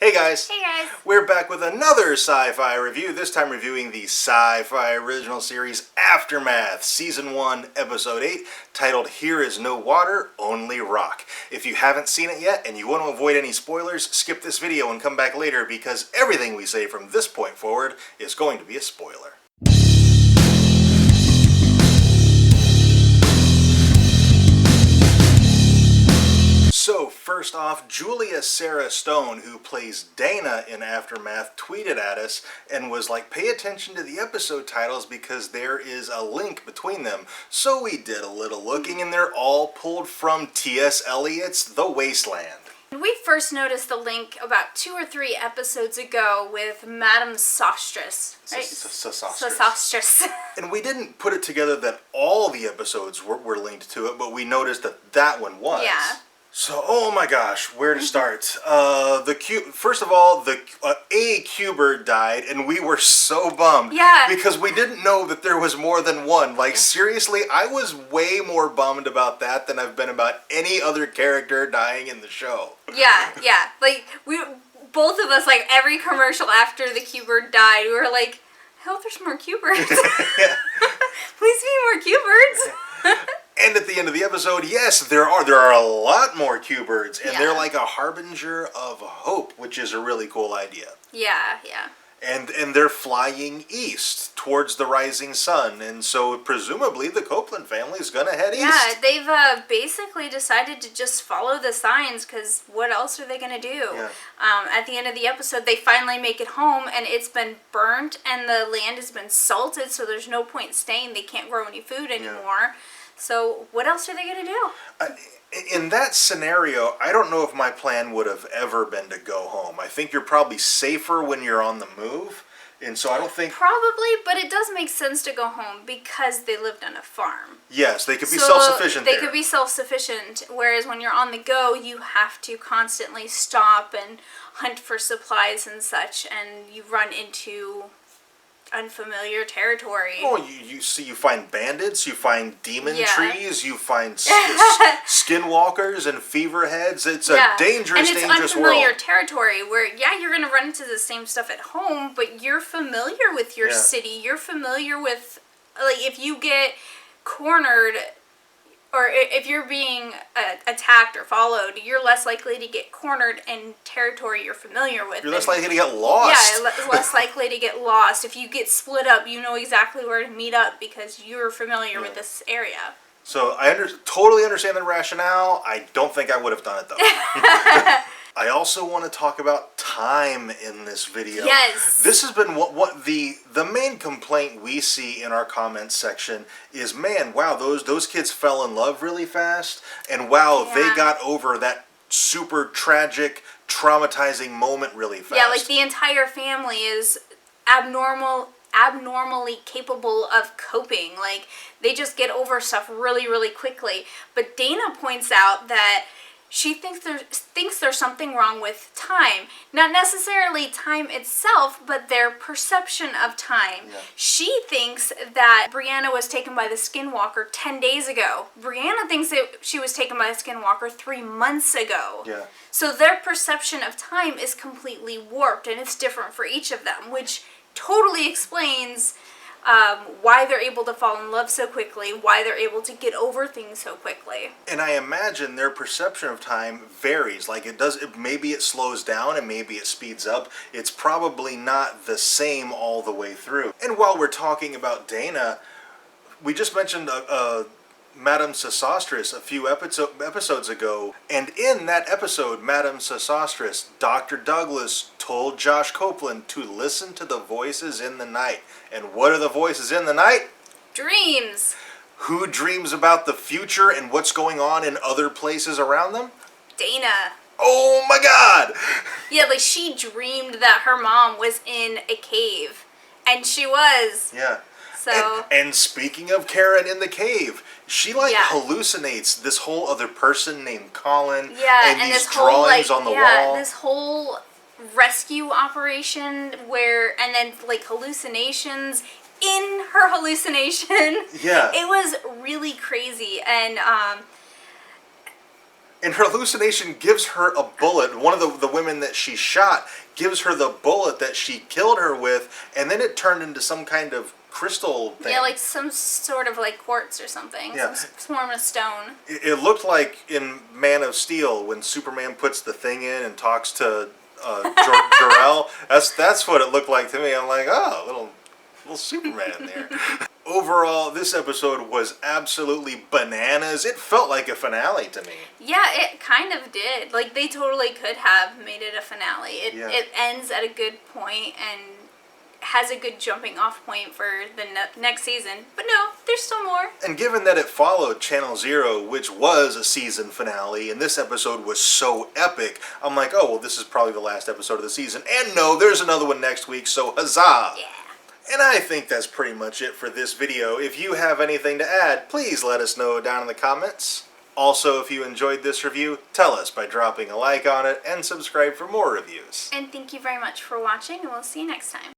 Hey guys! Hey guys! We're back with another sci-fi review, this time reviewing the sci-fi original series Aftermath, Season 1, Episode 8, titled Here Is No Water, Only Rock. If you haven't seen it yet and you want to avoid any spoilers, skip this video and come back later because everything we say from this point forward is going to be a spoiler. So, first off, Julia Sarah Stone, who plays Dana in Aftermath, tweeted at us and was like, pay attention to the episode titles because there is a link between them. So we did a little looking and they're all pulled from T.S. Eliot's The Wasteland. We first noticed the link about 2 or 3 episodes ago with Madame Sostres, right? Sostres. And we didn't put it together that all the episodes were linked to it, but we noticed that that one was. Yeah. So, oh my gosh, where to start? First of all, a Q-bird died, and we were so bummed. Yeah. Because we didn't know that there was more than one. Like, seriously, I was way more bummed about that than I've been about any other character dying in the show. Yeah. Like, both of us, like, every commercial after the Q-bird died, we were like, I hope there's more Q-birds. Please be more Q-birds. And at the end of the episode, yes, there are a lot more Q-birds, and Yeah. they're like a harbinger of hope, which is a really cool idea. Yeah. And they're flying east towards the rising sun, and so presumably the Copeland family is gonna head east. Yeah, they've basically decided to just follow the signs, because what else are they going to do? Yeah. At the end of the episode, they finally make it home, and it's been burnt, and the land has been salted, so there's no point staying. They can't grow any food anymore. So what else are they going to do? In that scenario, I don't know if my plan would have ever been to go home. I think you're probably safer when you're on the move, and so I don't think... Probably, but it does make sense to go home because they lived on a farm. Yes, they could be self-sufficient They could be self-sufficient, whereas when you're on the go, you have to constantly stop and hunt for supplies and such, and you run into unfamiliar territory. Oh, you find bandits, you find demon trees, you find skinwalkers and fever heads. It's a dangerous world. And it's unfamiliar territory where, you're going to run into the same stuff at home, but you're familiar with your city. You're familiar with, like, if you get cornered, or if you're being attacked or followed, you're less likely to get cornered in territory you're familiar with. You're less likely to get lost. Yeah, less likely to get lost. If you get split up, you know exactly where to meet up because you're familiar with this area. So I totally understand the rationale. I don't think I would have done it, though. I also want to talk about time in this video. Yes. This has been what the main complaint we see in our comments section is, man, wow, those kids fell in love really fast, and wow, they got over that super tragic, traumatizing moment really fast. Yeah, like the entire family is abnormally capable of coping. Like, they just get over stuff really, really quickly. But Dana points out that she thinks there's something wrong with time. Not necessarily time itself, but their perception of time. Yeah. She thinks that Brianna was taken by the Skinwalker 10 days ago. Brianna thinks that she was taken by the Skinwalker 3 months ago. Yeah. So their perception of time is completely warped, and it's different for each of them, which totally explains why they're able to fall in love so quickly, why they're able to get over things so quickly. And I imagine their perception of time varies. Like, maybe it slows down and maybe it speeds up. It's probably not the same all the way through. And while we're talking about Dana, we just mentioned Madame Sostres a few episodes ago, and in that episode, Madame Sostres, Dr. Douglas told Josh Copeland to listen to the voices in the night. And what are the voices in the night? Dreams. Who dreams about the future and what's going on in other places around them? Dana. Oh my God! Yeah, like, she dreamed that her mom was in a cave, and she was. Yeah. So. And speaking of Karen in the cave, she hallucinates this whole other person named Colin. Yeah, and these this drawings whole, on the wall. This whole rescue operation and then like hallucinations in her hallucination. Yeah. It was really crazy, and And her hallucination gives her a bullet. One of the women that she shot gives her the bullet that she killed her with, and then it turned into some kind of crystal thing. Yeah, like some sort of like quartz or something. Yeah. Some form of stone. It looked like in Man of Steel when Superman puts the thing in and talks to Jor-El. That's what it looked like to me. I'm like, oh, little Superman there. Overall, this episode was absolutely bananas. It felt like a finale to me. Yeah, it kind of did. Like, they totally could have made it a finale. It ends at a good point and has a good jumping off point for the next season. But no, there's still more. And given that it followed Channel Zero, which was a season finale, and this episode was so epic, I'm like, oh, well, this is probably the last episode of the season. And no, there's another one next week, so huzzah! Yeah. And I think that's pretty much it for this video. If you have anything to add, please let us know down in the comments. Also, if you enjoyed this review, tell us by dropping a like on it and subscribe for more reviews. And thank you very much for watching, and we'll see you next time.